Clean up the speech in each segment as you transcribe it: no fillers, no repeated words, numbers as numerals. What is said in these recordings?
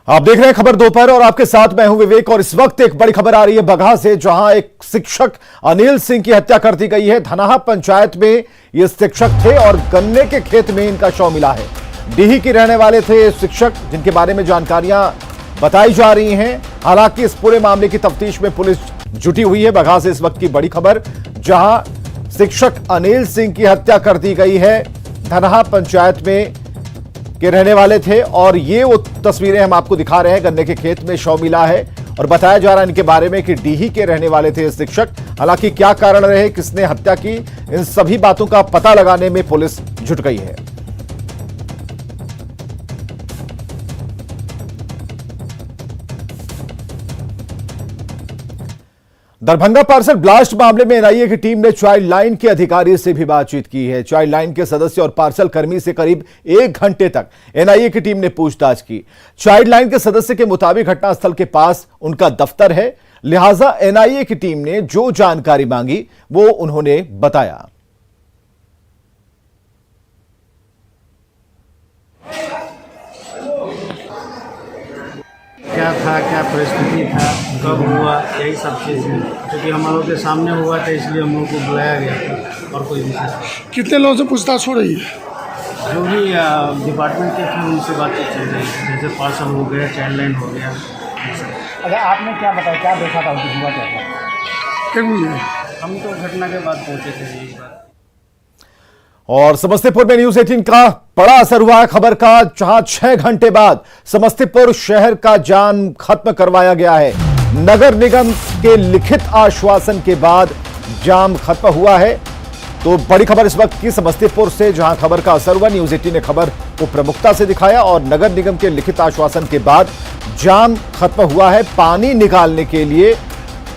आप देख रहे हैं खबर दोपहर और आपके साथ मैं हूं विवेक। और इस वक्त एक बड़ी खबर आ रही है बगहा से, जहां एक शिक्षक अनिल सिंह की हत्या कर दी गई है। धनाहा पंचायत में ये शिक्षक थे और गन्ने के खेत में इनका शव मिला है। डीही के रहने वाले थे ये शिक्षक, जिनके बारे में जानकारियां बताई जा रही हैं। हालांकि इस पूरे मामले की तफ्तीश में पुलिस जुटी हुई है। बगहा से इस वक्त की बड़ी खबर, जहां शिक्षक अनिल सिंह की हत्या कर दी गई है। धनाहा पंचायत में के रहने वाले थे और ये वो तस्वीरें हम आपको दिखा रहे हैं। गन्ने के खेत में शव मिला है और बताया जा रहा है इनके बारे में कि डीही के रहने वाले थे शिक्षक। हालांकि क्या कारण रहे, किसने हत्या की, इन सभी बातों का पता लगाने में पुलिस जुट गई है। दरभंगा पार्सल ब्लास्ट मामले में एनआईए की टीम ने चाइल्ड लाइन के अधिकारी से भी बातचीत की है। चाइल्ड लाइन के सदस्य और पार्सल कर्मी से करीब 1 घंटे तक एनआईए की टीम ने पूछताछ की। चाइल्ड लाइन के सदस्य के मुताबिक घटनास्थल के पास उनका दफ्तर है, लिहाजा एनआईए की टीम ने जो जानकारी मांगी वो उन्होंने बताया। क्या था, क्या परिस्थिति था, कब हुआ, यही सब चीज़ है। क्योंकि हम लोगों के सामने हुआ था, इसलिए हम लोगों को बुलाया गया था और कोई विशेष नहीं। कितने लोगों से पूछताछ हो रही है? जो भी डिपार्टमेंट के थे उनसे बातचीत चल रही है, जैसे पार्सल हो गया, चाइल्ड लाइन हो गया। अच्छा, आपने क्या बताया, क्या देखा था, उनकी हुआ क्या था? हम तो घटना के बाद पहुँचे थे यही बात। और समस्तीपुर में न्यूज़ 18 का बड़ा असर हुआ है खबर का, जहां 6 घंटे बाद समस्तीपुर शहर का जाम खत्म करवाया गया है। नगर निगम के लिखित आश्वासन के बाद जाम खत्म हुआ है। तो बड़ी खबर इस वक्त की समस्तीपुर से, जहां खबर का असर हुआ। न्यूज़ 18 ने खबर को प्रमुखता से दिखाया और नगर निगम के लिखित आश्वासन के बाद जाम खत्म हुआ है। पानी निकालने के लिए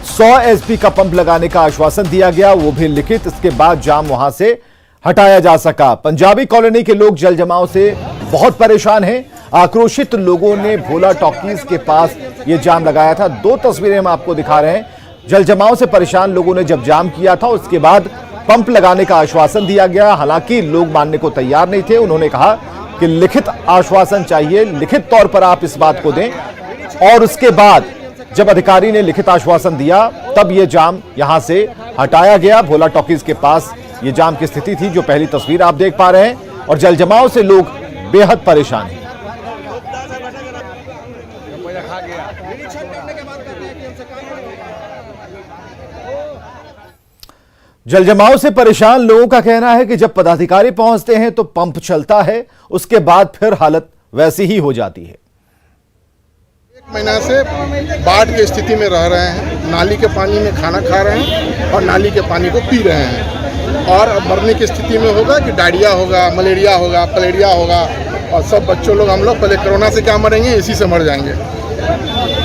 100 एसपी का पंप लगाने का आश्वासन दिया गया, वो भी लिखित। इसके बाद जाम वहां से हटाया जा सका। पंजाबी कॉलोनी के लोग जल जमाव से बहुत परेशान हैं। आक्रोशित लोगों ने भोला टॉकीज के पास ये जाम लगाया था। 2 तस्वीरें हम आपको दिखा रहे हैं। जल जमाव से परेशान लोगों ने जब जाम किया था, उसके बाद पंप लगाने का आश्वासन दिया गया। हालांकि लोग मानने को तैयार नहीं थे। उन्होंने कहा कि लिखित आश्वासन चाहिए, लिखित तौर पर आप इस बात को दें। और उसके बाद जब अधिकारी ने लिखित आश्वासन दिया, तब यह जाम यहां से हटाया गया। भोला टॉकीज के पास ये जाम की स्थिति थी, जो पहली तस्वीर आप देख पा रहे हैं। और जल जमाव से लोग बेहद परेशान हैं। जल जमाव से परेशान लोगों का कहना है कि जब पदाधिकारी पहुंचते हैं तो पंप चलता है, उसके बाद फिर हालत वैसी ही हो जाती है। 1 महीना से बाढ़ की स्थिति में रह रहे हैं। नाली के पानी में खाना खा रहे हैं और नाली के पानी को पी रहे हैं। और अब मरने की स्थिति में होगा कि डायरिया होगा, मलेरिया होगा, फलेरिया होगा। और सब बच्चों लोग, हम लोग पहले कोरोना से क्या मरेंगे, इसी से मर जाएंगे।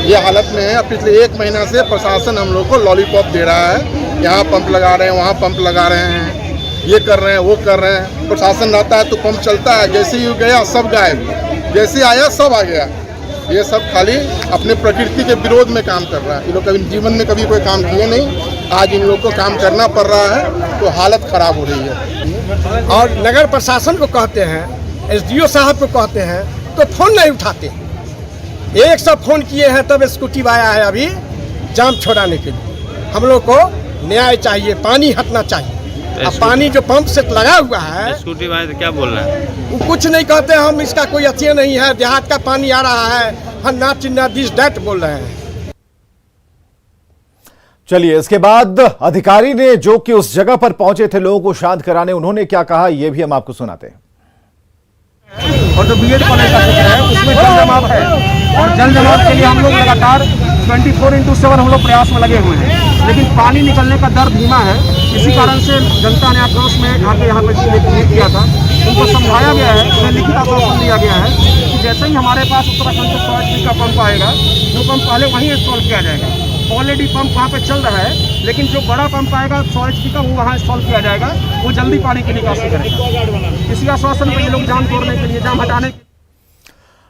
ये हालत में है। पिछले 1 महीना से प्रशासन हम लोग को लॉलीपॉप दे रहा है। यहाँ पंप लगा रहे हैं, वहाँ पंप लगा रहे हैं, ये कर रहे हैं, वो कर रहे हैं। प्रशासन रहता है तो पंप चलता है, जैसे ही गया सब गायब, जैसे आया सब आ गया। ये सब खाली अपने प्रकृति के विरोध में काम कर रहा है। ये लोग कभी जीवन में कभी कोई काम किए नहीं, आज इन लोग को काम करना पड़ रहा है, तो हालत खराब हो रही है। और नगर प्रशासन को कहते हैं, एसडीओ साहब को कहते हैं, तो फोन नहीं उठाते। 100 फोन किए हैं, तब स्कूटी आया है अभी जाम छोड़ाने के लिए। हम लोग को न्याय चाहिए, पानी हटना चाहिए। अब पानी जो पंप से लगा हुआ है, स्कूटी वाले क्या बोल रहे हैं? वो कुछ नहीं कहते। हम इसका कोई अच्छे नहीं है, देहात का पानी आ रहा है, हम ना चिन्ना दिस डैट बोल रहे हैं। चलिए, इसके बाद अधिकारी ने, जो कि उस जगह पर पहुंचे थे लोगों को शांत कराने, उन्होंने क्या कहा ये भी हम आपको सुनाते हैं। और जो बीएड कॉलेज का क्षेत्र है उसमें जल जमाव है और जल जमाव के लिए हम लोग लगातार 24x7 हम लोग प्रयास में लगे हुए हैं, लेकिन पानी निकलने का दर धीमा है। इसी कारण से जनता ने आक्रोश में आके यहाँ पे किया था। उनको समझाया गया है, उन्हें लिखित आश्वासन दिया गया है कि जैसे ही हमारे पास उत्तराखंड से 100 एचपी का पंप आएगा, जो पंप पहले वहीं इंस्टॉल किया जाएगा। ऑलरेडी पंप वहाँ पे चल रहा है, लेकिन जो बड़ा पंप आएगा 100 एचपी का, वो वहाँ इंस्टॉल किया जाएगा, वो जल्दी पानी की निकासी करेगा। इसी आश्वासन पर ये लोग जाम तोड़ने के लिए, जाम हटाने।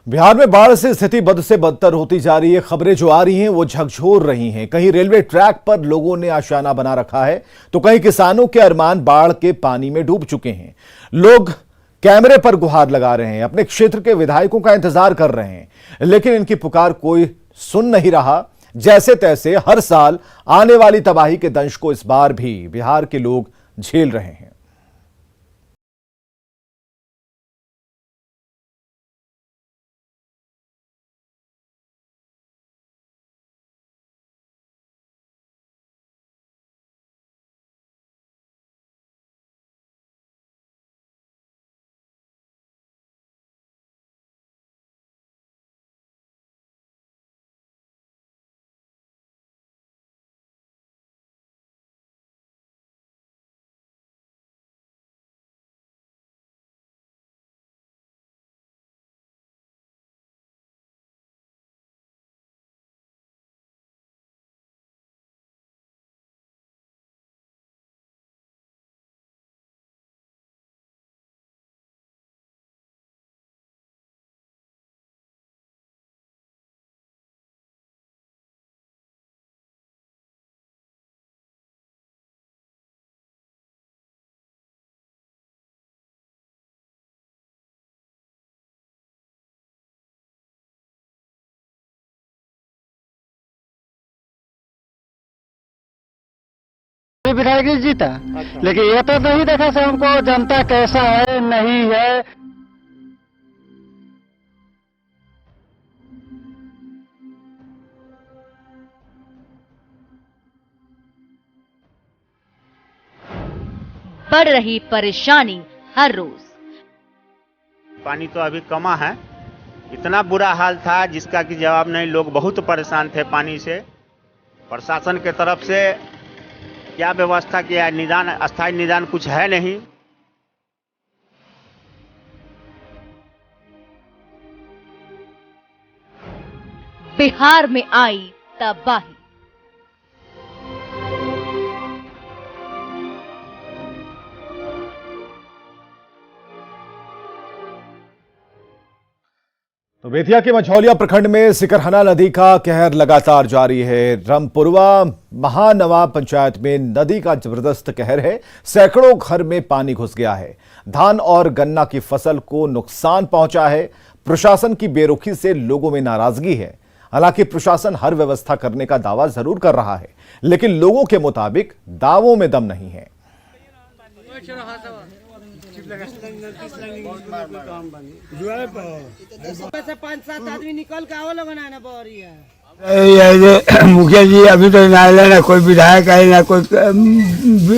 बिहार में बाढ़ से स्थिति बद से बदतर होती जा रही है। खबरें जो आ रही हैं वो झकझोर रही हैं। कहीं रेलवे ट्रैक पर लोगों ने आशियाना बना रखा है, तो कहीं किसानों के अरमान बाढ़ के पानी में डूब चुके हैं। लोग कैमरे पर गुहार लगा रहे हैं, अपने क्षेत्र के विधायकों का इंतजार कर रहे हैं, लेकिन इनकी पुकार कोई सुन नहीं रहा। जैसे तैसे हर साल आने वाली तबाही के दंश को इस बार भी बिहार के लोग झेल रहे हैं। विधायक जीता। अच्छा। लेकिन ये तो नहीं देखा से हमको जनता कैसा है नहीं है। बढ़ रही परेशानी हर रोज। पानी तो अभी कमा है, इतना बुरा हाल था जिसका कि जवाब नहीं। लोग बहुत परेशान थे पानी से। प्रशासन के तरफ से क्या व्यवस्था किया, निदान, अस्थायी निदान कुछ है नहीं। बिहार में आई तबाही। तो बेतिया के मझौलिया प्रखंड में सिकरहना नदी का कहर लगातार जारी है। रामपुरवा महानवा पंचायत में नदी का जबरदस्त कहर है। सैकड़ों घर में पानी घुस गया है। धान और गन्ना की फसल को नुकसान पहुंचा है। प्रशासन की बेरुखी से लोगों में नाराजगी है। हालांकि प्रशासन हर व्यवस्था करने का दावा जरूर कर रहा है, लेकिन लोगों के मुताबिक दावों में दम नहीं है। मुखिया जी अभी तो ना ना कोई विधायक आए, ना कोई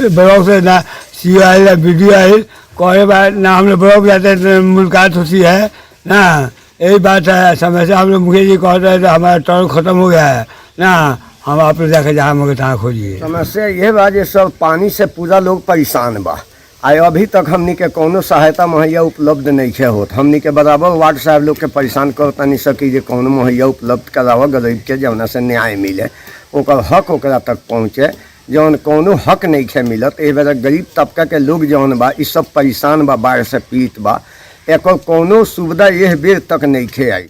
ब्लॉक से, ना सी आए, ना बीडीओ आए। कोई बात ना, हम लोग ब्लॉक जाते हैं मुलाकात होती है ना। यही बात है। समय से हम लोग मुखिया जी कहते हैं तो हमारा टर्न खत्म हो गया है ना, हम आप लोग जाके जहाँ मगे तहाँ खोजिए। समस्या ये बा जे सब पानी से पूरा लोग परेशान बा। अभी तक हमनी के कोनो सहायता मुहैया उपलब्ध नहीं है होत। हमनी के बराबर वार्ड साहब लोग के परेशान करता नहीं सकी जे कोनो मुहैया उपलब्ध करावा गरीब के, जौना से न्याय मिले, ओकर हक ओकरा तक पहुँचे। जौन कोनो हक नहीं है मिलत, ए बेरा गरीब तबका के लोग जौन बा, इस सब परेशान बा, बाढ़ से पीड़ित बा। एको कोनो सुविधा यह बेर तक नहीं खे आई।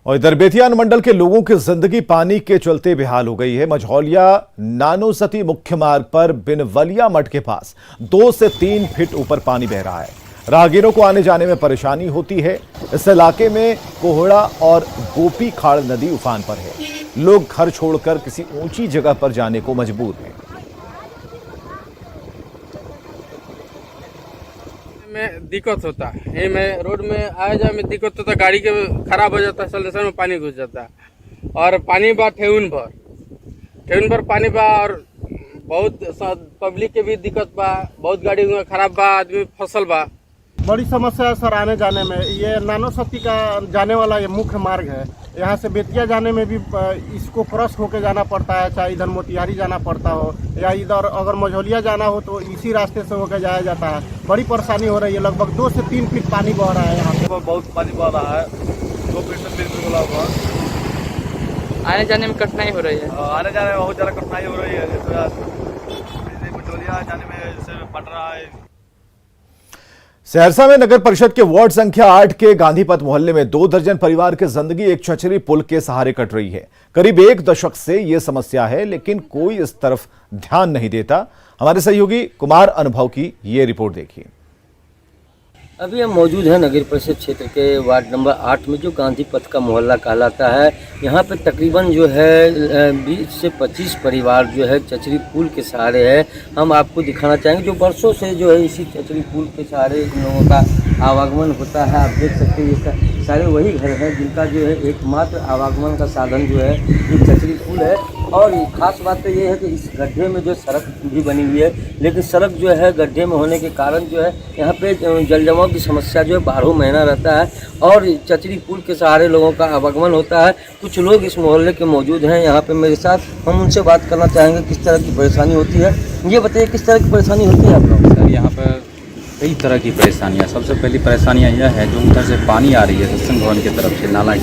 और इधर बेतिया अनुमंडल के लोगों की जिंदगी पानी के चलते बेहाल हो गई है। मझौलिया नानोसती मुख्य मार्ग पर बिनवलिया मठ के पास 2 से 3 फीट ऊपर पानी बह रहा है। राहगीरों को आने जाने में परेशानी होती है। इस इलाके में कोहड़ा और गोपी खाड़ नदी उफान पर है। लोग घर छोड़कर किसी ऊंची जगह पर जाने को मजबूर हैं। में दिक्कत होता है। ये में रोड में आए जाए में दिक्कत होता है, गाड़ी के खराब हो जाता है, सलेशन में पानी घुस जाता है। और पानी बा ठेहुन भर पानी बा। और बहुत पब्लिक के भी दिक्कत बा, बहुत गाड़ी खराब बा, आदमी फसल बा। बड़ी समस्या है सर आने जाने में। ये नानोसती का जाने वाला ये मुख्य मार्ग है। यहाँ से बेतिया जाने में भी इसको क्रॉस होके जाना पड़ता है, चाहे इधर मोतिहारी जाना पड़ता हो या इधर अगर मझौलिया जाना हो तो इसी रास्ते से होकर जाया जाता है। बड़ी परेशानी हो रही है। लगभग 2 से 3 फीट पानी बह रहा है। यहाँ पे बहुत पानी बह रहा है। 2 फीट से 3 फीट वाला हुआ। आने जाने में कठिनाई हो रही है। आने जाने में बहुत ज़्यादा कठिनाई हो रही है। मझौलिया जाने में जैसे पड़ रहा है। सहरसा में नगर परिषद के वार्ड संख्या 8 के गांधीपथ मोहल्ले में 2 दर्जन परिवार की जिंदगी एक चचरी पुल के सहारे कट रही है। करीब 1 दशक से यह समस्या है, लेकिन कोई इस तरफ ध्यान नहीं देता। हमारे सहयोगी कुमार अनुभव की ये रिपोर्ट देखिए। अभी हम मौजूद हैं नगर परिषद क्षेत्र के वार्ड नंबर 8 में, जो गांधी पथ का मोहल्ला कहलाता है। यहाँ पे तकरीबन जो है 20 से 25 परिवार जो है चचरी पुल के सहारे है। हम आपको दिखाना चाहेंगे जो वर्षों से जो है इसी चचरी पुल के सहारे इन लोगों का आवागमन होता है। आप देख सकते हैं ये सारे वही घर हैं जिनका जो है एकमात्र आवागमन का साधन जो है ये चचरी पुल है। और ख़ास बात तो ये है कि इस गड्ढे में जो सड़क भी बनी हुई है, लेकिन सड़क जो है गड्ढे में होने के कारण जो है यहाँ पे जल जमाव की समस्या जो है 12 महीना रहता है और चचरी पुल के सहारे लोगों का आवागमन होता है। कुछ लोग इस मोहल्ले के मौजूद हैं यहाँ पे मेरे साथ, हम उनसे बात करना चाहेंगे किस तरह की परेशानी होती है। ये बताइए किस तरह की परेशानी होती है आप लोग? सर यहाँ पर कई तरह की परेशानियाँ। सबसे पहली परेशानियाँ यह है जो उधर से पानी आ रही है सत्संग भवन की तरफ से, नाला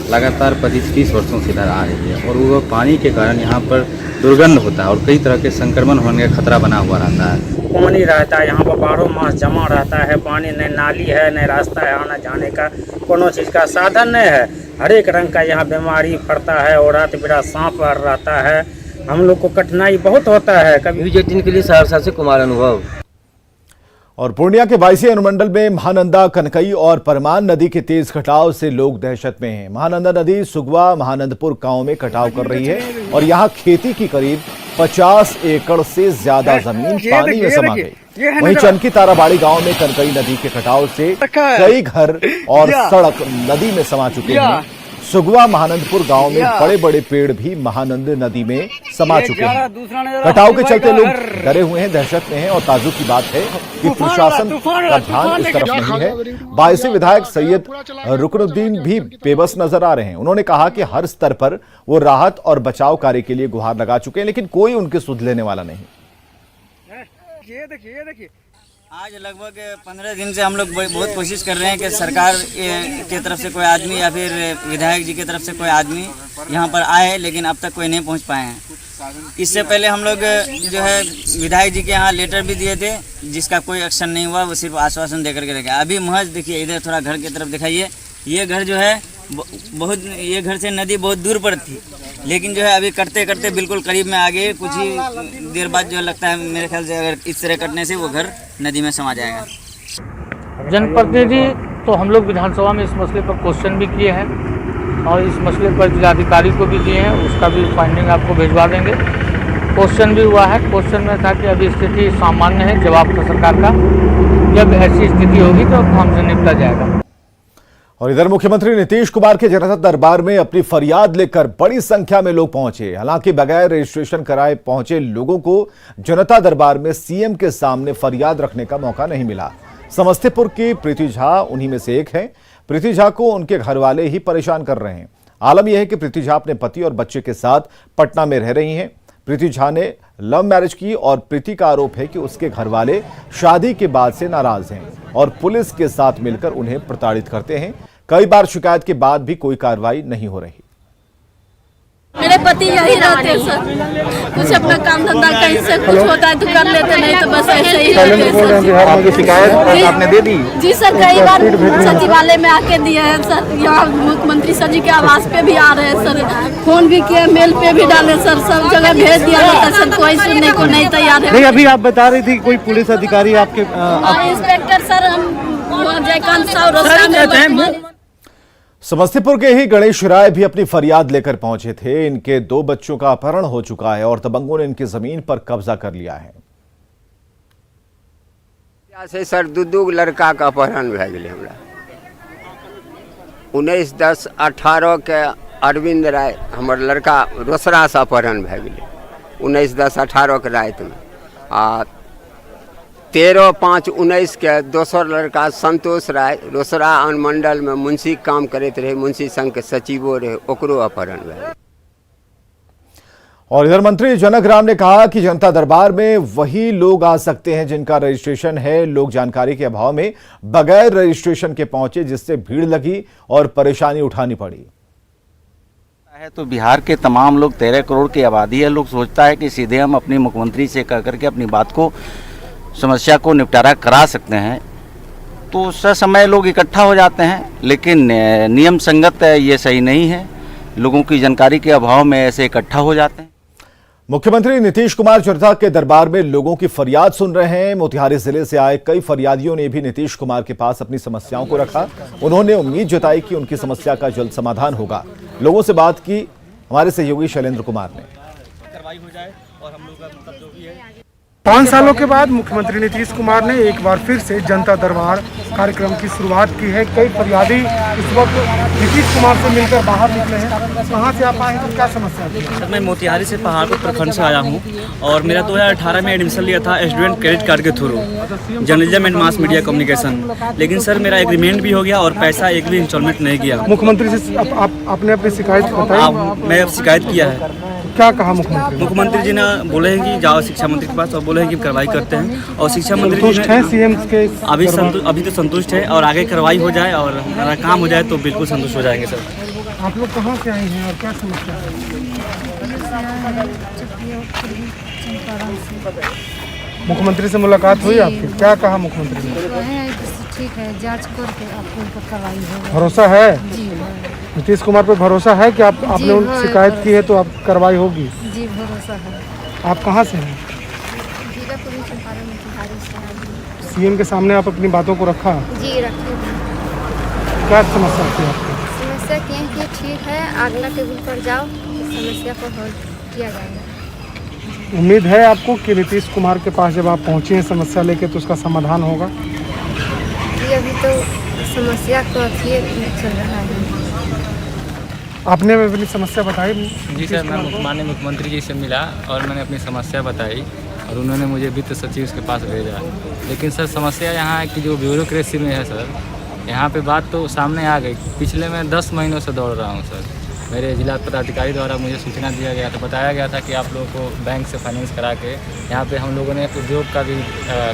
लगातार 25-30 वर्षों से इधर आ रही है और वो पानी के कारण यहाँ पर दुर्गंध होता है और कई तरह के संक्रमण होने का खतरा बना हुआ रहता है। पानी रहता है यहाँ पर 12 मास जमा रहता है पानी, न नाली है न रास्ता है आना जाने का, कोनो चीज़ का साधन नहीं है। हर एक रंग का यहाँ बीमारी फरता है और रात बिरात सांप रहता है। हम लोग को कठिनाई बहुत होता है। कभी जटिन के लिए सहरसा से कुमार अनुभव। और पूर्णिया के बाईसी अनुमंडल में महानंदा, कनकई और परमान नदी के तेज कटाव से लोग दहशत में हैं। महानंदा नदी सुगवा महानंदपुर गांव में कटाव कर रही है और यहां खेती की करीब 50 एकड़ से ज्यादा जमीन पानी में समा गई। वहीं चनकी ताराबाड़ी गांव में कनकई नदी के कटाव से कई घर और सड़क नदी में समा चुके हैं। सुगवा महानंदपुर गांव में बड़े बड़े पेड़ भी महानंद नदी में समा चुके हैं। कटाव के चलते लोग डरे हुए हैं, दहशत में हैं और ताज्जुब की बात है कि प्रशासन का ध्यान इस तरफ नहीं है। बायसी विधायक सैयद रुकनुद्दीन भी बेबस नजर आ रहे हैं। उन्होंने कहा कि हर स्तर पर वो राहत और बचाव कार्य के लिए गुहार लगा चुके हैं, लेकिन कोई उनकी सुध लेने वाला नहीं। ये देखिए आज लगभग 15 दिन से हम लोग बहुत कोशिश कर रहे हैं कि सरकार की तरफ से कोई आदमी या फिर विधायक जी की तरफ से कोई आदमी यहाँ पर आए, लेकिन अब तक कोई नहीं पहुँच पाए हैं। इससे पहले हम लोग जो है विधायक जी के यहाँ लेटर भी दिए थे जिसका कोई एक्शन नहीं हुआ, वो सिर्फ आश्वासन देकर के रखे। अभी महज देखिए इधर थोड़ा घर की तरफ दिखाइए, ये घर जो है बहुत, ये घर से नदी बहुत दूर पर थी, लेकिन जो है अभी करते करते बिल्कुल करीब में आ गए। कुछ ही देर बाद जो लगता है मेरे ख्याल से अगर इस तरह कटने से वो घर नदी में समा जाएगा। जनप्रतिनिधि तो हम लोग विधानसभा में इस मसले पर क्वेश्चन भी किए हैं और इस मसले पर जिलाधिकारी को भी दिए हैं, उसका भी फाइंडिंग आपको भिजवा देंगे। क्वेश्चन भी हुआ है, क्वेश्चन में था कि अभी स्थिति सामान्य है, जवाब था सरकार का जब ऐसी स्थिति होगी तो हमसे निपटा जाएगा। और इधर मुख्यमंत्री नीतीश कुमार के जनता दरबार में अपनी फरियाद लेकर बड़ी संख्या में लोग पहुंचे। हालांकि बगैर रजिस्ट्रेशन कराए पहुंचे लोगों को जनता दरबार में सीएम के सामने फरियाद रखने का मौका नहीं मिला। समस्तीपुर की प्रीति झा उन्हीं में से एक है। प्रीति झा को उनके घर वाले ही परेशान कर रहे हैं। आलम यह है कि प्रीति झा अपने पति और बच्चे के साथ पटना में रह रही हैं। प्रीति झा ने लव मैरिज की और प्रीति का आरोप है कि उसके घर वाले शादी के बाद से नाराज हैं और पुलिस के साथ मिलकर उन्हें प्रताड़ित करते हैं। कई बार शिकायत के बाद भी कोई कार्रवाई नहीं हो रही। मेरे पति यही रहते हैं सर, कुछ अपना काम धंधा कहीं से कुछ होता है तो कर लेते, नहीं तो बस ऐसे ही रहते हैं आपकी शिकायत आपने दे दी? जी सर, कई बार सचिवालय में आके दिए हैं सर, यहाँ मुख्यमंत्री सर जी के आवास पे भी आ रहे हैं सर, फोन भी किए, मेल पे भी डाले सर, सब जगह भेज दिया जाता है सर, कोई सुनने को नहीं तैयार है। अभी आप बता रही थी कोई पुलिस अधिकारी आपके इंस्पेक्टर सर, हम जयकांत साहब समस्तीपुर के ही गणेश राय भी अपनी फरियाद लेकर पहुंचे थे। इनके 2 बच्चों का अपहरण हो चुका है और दबंगों ने इनकी जमीन पर कब्जा कर लिया है। से सर 2 लड़का का अपहरण भए गेलै हमरा। 19-10-18 के अरविंद राय हमर लड़का रोसड़ा से अपहरण भए गेलै 19-10-18 के रात में। आ 13-5-19 के दोसर लड़का संतोष राय रोसड़ा अनुमंडल में मुंशी काम करते रहे, मुंशी संघ के सचिवो रहे, ओकरो अपहरण भए। और इधर मंत्री जनक राम ने कहा कि जनता दरबार में वही लोग आ सकते हैं जिनका रजिस्ट्रेशन है। लोग जानकारी के अभाव में बगैर रजिस्ट्रेशन के पहुंचे, जिससे भीड़ लगी और परेशानी उठानी पड़ी। तो बिहार के तमाम लोग 13 करोड़ की आबादी है। लोग सोचता है कि सीधे हम अपने मुख्यमंत्री से कह करके अपनी बात को, समस्या को निपटारा करा सकते हैं, तो उस समय लोग इकट्ठा हो जाते हैं, लेकिन नियम संगत ये सही नहीं है। लोगों की जानकारी के अभाव में ऐसे इकट्ठा हो जाते हैं। मुख्यमंत्री नीतीश कुमार चर्चा के दरबार में लोगों की फरियाद सुन रहे हैं। मोतिहारी जिले से आए कई फरियादियों ने भी नीतीश कुमार के पास अपनी समस्याओं को रखा। उन्होंने उम्मीद जताई कि उनकी समस्या का जल्द समाधान होगा। लोगों से बात की हमारे सहयोगी शैलेंद्र कुमार ने। 5 सालों के बाद मुख्यमंत्री नीतीश कुमार ने एक बार फिर से जनता दरबार कार्यक्रम की शुरुआत की है। कई फरियादी इस वक्त नीतीश कुमार से मिलकर बाहर निकले हैं। कहाँ से आप आए हैं, क्या समस्या है? सर, मैं मोतिहारी से पहाड़पुर प्रखंड से आया हूँ और मेरा 2018 में एडमिशन लिया था स्टूडेंट क्रेडिट कार्ड के through, journalism and mass media communication. लेकिन सर मेरा एग्रीमेंट भी हो गया और पैसा एक भी इंस्टॉलमेंट नहीं किया। मुख्यमंत्री से आपने अपनी शिकायत बताई? मैं शिकायत किया है। क्या कहा मुख्यमंत्री? मुख्यमंत्री जी ने बोले हैं कि जाओ शिक्षा मंत्री के पास और बोले हैं कि कार्रवाई करते हैं। और शिक्षा मंत्री संतुष्ट हैं सीएम के? अभी तो संतुष्ट है और आगे कार्रवाई हो जाए और काम हो जाए तो बिल्कुल संतुष्ट हो जाएंगे सर। आप लोग कहाँ से आए हैं और क्या समस्या है? मुख्यमंत्री से मुलाकात हुई आपकी? क्या कहा मुख्यमंत्री ने? ठीक है, जांच करके आपको कार्रवाई होगी। भरोसा है? जी। नीतीश कुमार पे भरोसा है कि आपने उनकी शिकायत की है तो आप कार्रवाई होगी? जी भरोसा है। आप कहाँ से हैं? सीएम के सामने आप अपनी बातों को रखा? जी रखे। क्या समस्या थी आपकी? समस्या क्या है कि ठीक है, अगला टेबल पर जाओ, समस्या को हल किया जाएगा। उम्मीद है आपको कि नीतीश कुमार के पास जब आप पहुँचे हैं समस्या लेके तो उसका समाधान होगा? जी अभी तो समस्या को अभी चल रहा है। आपने अपनी समस्या बताई? जी सर, मैं माननीय मुख्यमंत्री जी से मिला और मैंने अपनी समस्या बताई और उन्होंने मुझे वित्त सचिव के पास भेजा। लेकिन सर समस्या यहाँ है कि जो ब्यूरोक्रेसी में है सर, यहाँ पे बात तो सामने आ गई। पिछले मैं 10 महीनों से दौड़ रहा हूँ सर। मेरे जिला पदाधिकारी द्वारा मुझे सूचना दिया गया था, बताया गया था कि आप लोगों को बैंक से फाइनेंस करा के यहाँ पे हम लोगों ने उद्योग का भी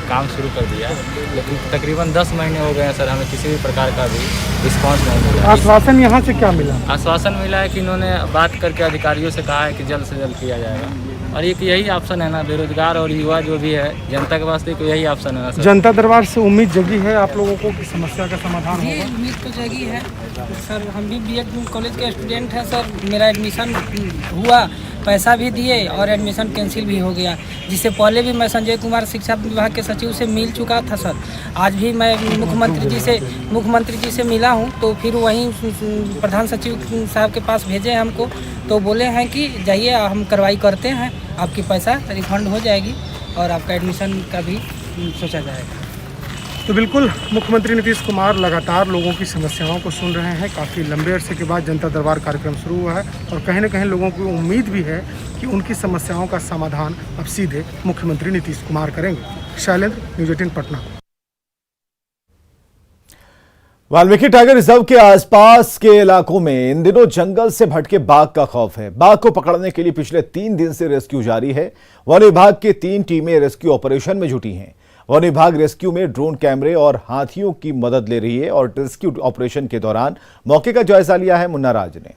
काम शुरू कर दिया। लेकिन तकरीबन 10 महीने हो गए हैं सर, हमें किसी भी प्रकार का भी रिस्पांस नहीं मिला। आश्वासन यहाँ से क्या मिला? आश्वासन मिला है कि इन्होंने बात करके अधिकारियों से कहा है कि जल्द से जल्द किया जाएगा। और एक यही ऑप्शन है ना, बेरोजगार और युवा जो भी है, जनता के वास्ते तो यही ऑप्शन है ना सर। जनता दरबार से उम्मीद जगी है आप लोगों को कि समस्या का समाधान होगा? उम्मीद तो जगी है सर। हम भी बीएड कॉलेज के स्टूडेंट हैं सर। मेरा एडमिशन हुआ, पैसा भी दिए और एडमिशन कैंसिल भी हो गया। जिससे पहले भी मैं संजय कुमार शिक्षा विभाग के सचिव से मिल चुका था सर। आज भी मैं मुख्यमंत्री जी से मिला हूं, तो फिर वहीं प्रधान सचिव साहब के पास भेजे हमको, तो बोले हैं कि जाइए हम कार्रवाई करते हैं, आपकी पैसा रिफंड हो जाएगी और आपका एडमिशन का भी सोचा जाएगा। तो बिल्कुल मुख्यमंत्री नीतीश कुमार लगातार लोगों की समस्याओं को सुन रहे हैं। काफ़ी लंबे अरसे के बाद जनता दरबार कार्यक्रम शुरू हुआ है और कहीं ना कहीं लोगों को उम्मीद भी है कि उनकी समस्याओं का समाधान अब सीधे मुख्यमंत्री नीतीश कुमार करेंगे। Shailendra, news 18 Patna. Valmiki tiger reserve के आसपास के इलाकों में इन दिनों जंगल से भटके बाघ का खौफ है। बाघ को पकड़ने के लिए पिछले 3 दिन से रेस्क्यू जारी है। वन विभाग की 3 टीमें रेस्क्यू ऑपरेशन में जुटी हैं। वन विभाग रेस्क्यू में ड्रोन कैमरे और हाथियों की मदद ले रही है और रेस्क्यू ऑपरेशन के दौरान मौके का जायजा लिया है मुन्ना राज ने।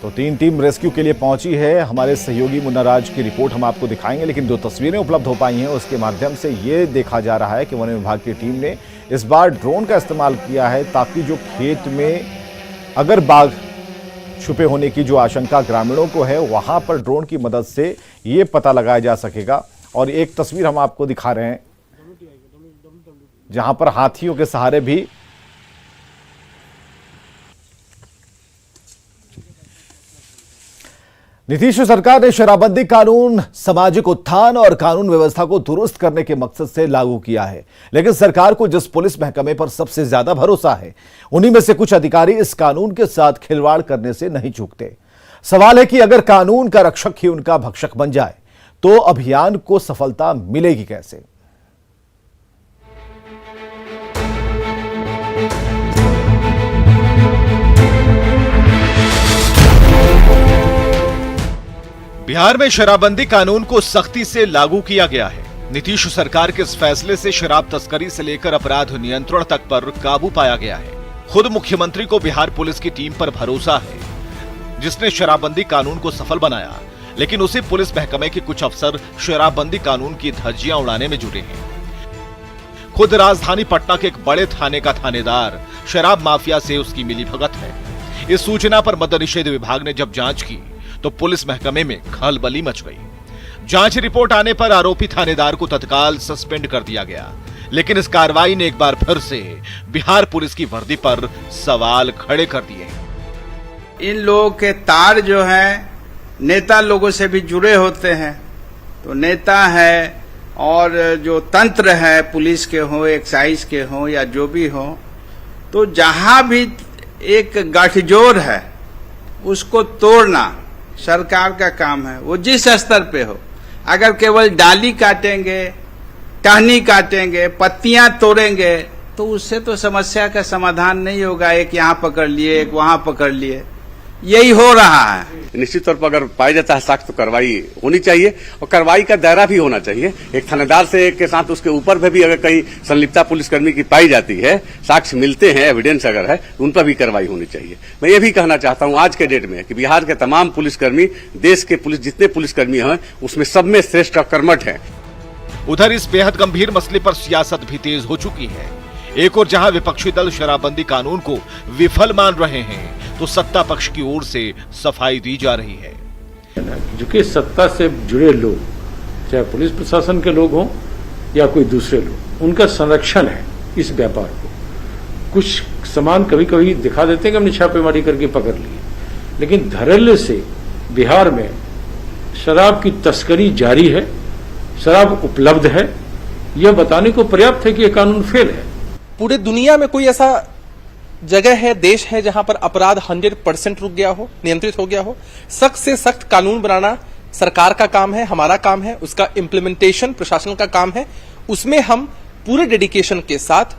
तो 3 टीम रेस्क्यू के लिए पहुंची है। हमारे सहयोगी मुन्ना राज की रिपोर्ट हम आपको दिखाएंगे, लेकिन 2 तस्वीरें उपलब्ध हो पाई हैं उसके माध्यम से ये देखा जा रहा है कि वन विभाग की टीम ने इस बार ड्रोन का इस्तेमाल किया है ताकि जो खेत में अगर बाघ छुपे होने की जो आशंका ग्रामीणों को है वहां पर ड्रोन की मदद से ये पता लगाया जा सकेगा। और एक तस्वीर हम आपको दिखा रहे हैं जहां पर हाथियों के सहारे भी नीतीश सरकार ने शराबबंदी कानून सामाजिक उत्थान और कानून व्यवस्था को दुरुस्त करने के मकसद से लागू किया है। लेकिन सरकार को जिस पुलिस महकमे पर सबसे ज्यादा भरोसा है, उन्हीं में से कुछ अधिकारी इस कानून के साथ खिलवाड़ करने से नहीं चूकते। सवाल है कि अगर कानून का रक्षक ही उनका भक्षक बन जाए तो अभियान को सफलता मिलेगी कैसे? बिहार में शराबबंदी कानून को सख्ती से लागू किया गया है। नीतीश सरकार के इस फैसले से शराब तस्करी से लेकर अपराध नियंत्रण तक पर काबू पाया गया है। खुद मुख्यमंत्री को बिहार पुलिस की टीम पर भरोसा है जिसने शराबबंदी कानून को सफल बनाया, लेकिन उसी पुलिस महकमे के कुछ अफसर शराबबंदी कानून की धज्जियां उड़ाने में जुटे हैं। खुद राजधानी पटना के एक बड़े थाने का थानेदार शराब माफिया से उसकी मिलीभगत है। इस सूचना पर मद्यनिषेध विभाग ने जब जांच की तो पुलिस महकमे में खलबली मच गई। जांच रिपोर्ट आने पर आरोपी थानेदार को तत्काल सस्पेंड कर दिया गया, लेकिन इस कार्रवाई ने एक बार फिर से बिहार पुलिस की वर्दी पर सवाल खड़े कर दिए। इन लोगों के तार जो हैं नेता लोगों से भी जुड़े होते हैं, तो नेता है और जो तंत्र है पुलिस के हो, एक्साइज के हो या जो भी हो, तो जहां भी एक गठजोड़ है उसको तोड़ना सरकार का काम है, वो जिस स्तर पे हो। अगर केवल डाली काटेंगे, टहनी काटेंगे, पत्तियां तोड़ेंगे तो उससे तो समस्या का समाधान नहीं होगा। एक यहाँ पकड़ लिए, एक वहां पकड़ लिए, यही हो रहा है। निश्चित तौर पर अगर पाया जाता है साक्ष्य तो कार्रवाई होनी चाहिए और कार्रवाई का दायरा भी होना चाहिए। एक थानेदार से के साथ उसके ऊपर भी अगर कहीं संलिप्तता पुलिसकर्मी की पाई जाती है, साक्ष्य मिलते हैं, एविडेंस अगर है, उन पर भी कार्रवाई होनी चाहिए। मैं ये भी कहना चाहता हूं आज के डेट में कि बिहार के तमाम पुलिसकर्मी, देश के पुलिस जितने पुलिसकर्मी हैं उसमें सब में श्रेष्ठ और कर्मठ हैं। उधर इस बेहद गंभीर मसले पर सियासत भी तेज हो चुकी है। एक और जहां विपक्षी दल शराबबंदी कानून को विफल मान रहे हैं, तो सत्ता पक्ष की ओर से सफाई दी जा रही है। जो कि सत्ता से जुड़े लोग, चाहे पुलिस प्रशासन के लोग हों या कोई दूसरे लोग, उनका संरक्षण है इस व्यापार को। कुछ सामान कभी कभी दिखा देते हैं कि हमने छापेमारी करके पकड़ लिए, लेकिन धड़ल्ले से बिहार में शराब की तस्करी जारी है, शराब उपलब्ध है, यह बताने को पर्याप्त है कि यह कानून फेल है। पूरे दुनिया में कोई ऐसा जगह है, देश है जहां पर अपराध 100% रुक गया हो, नियंत्रित हो गया हो? सख्त से सख्त कानून बनाना सरकार का काम है, हमारा काम है, उसका इम्प्लीमेंटेशन प्रशासन का काम है। उसमें हम पूरे डेडिकेशन के साथ,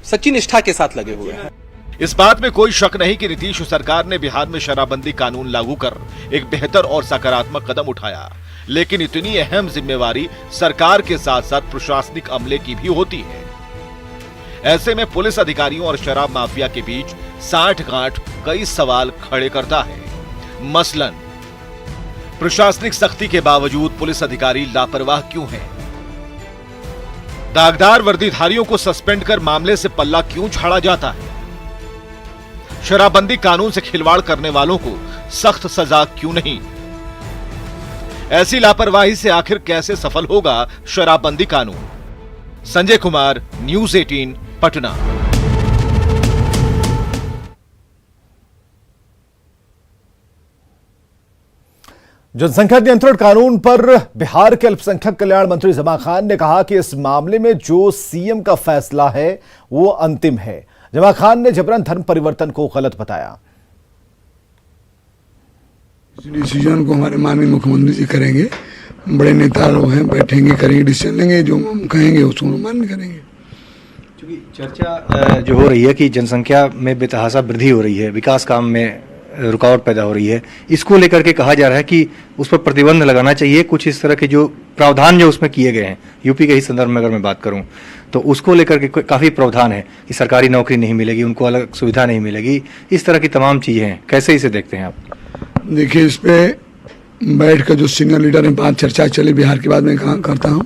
सच्ची निष्ठा के साथ लगे हुए हैं। इस बात में कोई शक नहीं कि नीतीश सरकार ने बिहार में शराबबंदी कानून लागू कर एक बेहतर और सकारात्मक कदम उठाया, लेकिन इतनी अहम जिम्मेवारी सरकार के साथ साथ प्रशासनिक अमले की भी होती है। ऐसे में पुलिस अधिकारियों और शराब माफिया के बीच साठगांठ कई सवाल खड़े करता है। मसलन, प्रशासनिक सख्ती के बावजूद पुलिस अधिकारी लापरवाह क्यों हैं? दागदार वर्दीधारियों को सस्पेंड कर मामले से पल्ला क्यों झाड़ा जाता है? शराबबंदी कानून से खिलवाड़ करने वालों को सख्त सजा क्यों नहीं? ऐसी लापरवाही से आखिर कैसे सफल होगा शराबबंदी कानून? संजय कुमार, न्यूज़ 18, पटना। जनसंख्या नियंत्रण कानून पर बिहार के अल्पसंख्यक कल्याण मंत्री जमा खान ने कहा कि इस मामले में जो सीएम का फैसला है वो अंतिम है। जमा खान ने जबरन धर्म परिवर्तन को गलत बताया। इस डिसीजन को हमारे माननीय मुख्यमंत्री जी करेंगे, बड़े नेता लोग हैं, बैठेंगे, करेंगे, डिसीजन लेंगे, जो हम कहेंगे उसको मान्य करेंगे। क्योंकि चर्चा जो हो रही है कि जनसंख्या में बेतहाशा वृद्धि हो रही है, विकास काम में रुकावट पैदा हो रही है, इसको लेकर के कहा जा रहा है कि उस पर प्रतिबंध लगाना चाहिए। कुछ इस तरह के जो प्रावधान जो उसमें किए गए हैं, यूपी के ही संदर्भ में अगर मैं बात करूं तो उसको लेकर के काफ़ी प्रावधान है कि सरकारी नौकरी नहीं मिलेगी, उनको अलग सुविधा नहीं मिलेगी, इस तरह की तमाम चीज़ें हैं। कैसे इसे देखते हैं आप? देखिए, इस पे बैठ कर जो सीनियर लीडर हैं, बात चर्चा चले बिहार के बाद में कहा करता हूँ,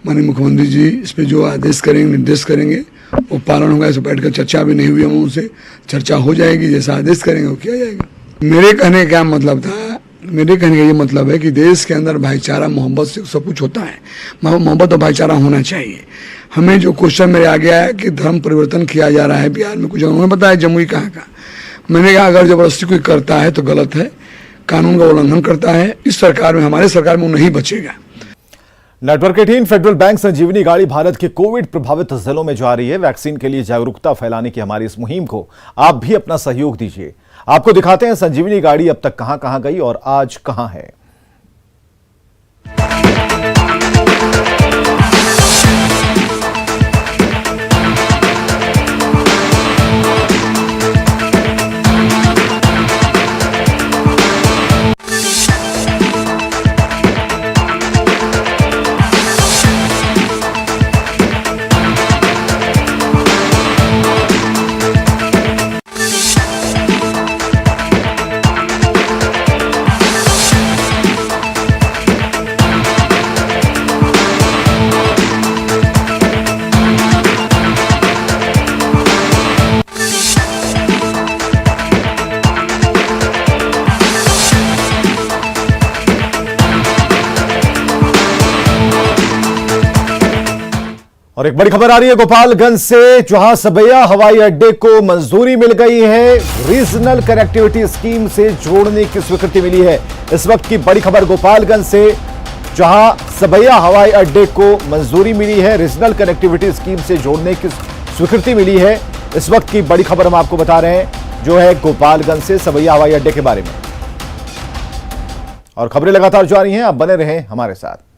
माननीय मुख्यमंत्री जी इस पे जो आदेश करेंगे, निर्देश करेंगे, वो पालन होगा। इसे बैठकर चर्चा भी नहीं हुई हम उनसे, चर्चा हो जाएगी, जैसा आदेश करेंगे वो किया जाएगा। मेरे कहने का क्या मतलब था? मेरे कहने का ये मतलब है कि देश के अंदर भाईचारा, मोहब्बत से सब कुछ होता है, मोहब्बत और भाईचारा होना चाहिए। हमें जो क्वेश्चन मेरे आ गया है कि धर्म परिवर्तन किया जा रहा है बिहार में, कुछ उन्होंने बताया जमुई कहाँ का, मैंने कहा अगर जबरदस्ती कोई करता है तो गलत है, कानून का उल्लंघन करता है। इस सरकार में, हमारे सरकार में वो नहीं बचेगा। नेटवर्क 18 फेडरल बैंक संजीवनी गाड़ी भारत के कोविड प्रभावित जिलों में जा रही है। वैक्सीन के लिए जागरूकता फैलाने की हमारी इस मुहिम को आप भी अपना सहयोग दीजिए। आपको दिखाते हैं संजीवनी गाड़ी अब तक कहां गई और आज कहां है। और एक बड़ी खबर आ रही है गोपालगंज से, जहां सबैया हवाई अड्डे को मंजूरी मिल गई है। रीजनल कनेक्टिविटी स्कीम से जोड़ने की स्वीकृति मिली है। इस वक्त की बड़ी खबर गोपालगंज से, जहां सबैया हवाई अड्डे को मंजूरी मिली है, रीजनल कनेक्टिविटी स्कीम से जोड़ने की स्वीकृति मिली है। इस वक्त की बड़ी खबर हम आपको बता रहे हैं, जो है गोपालगंज से सबैया हवाई अड्डे के बारे में। और खबरें लगातार जारी हैं, आप बने रहें हमारे साथ।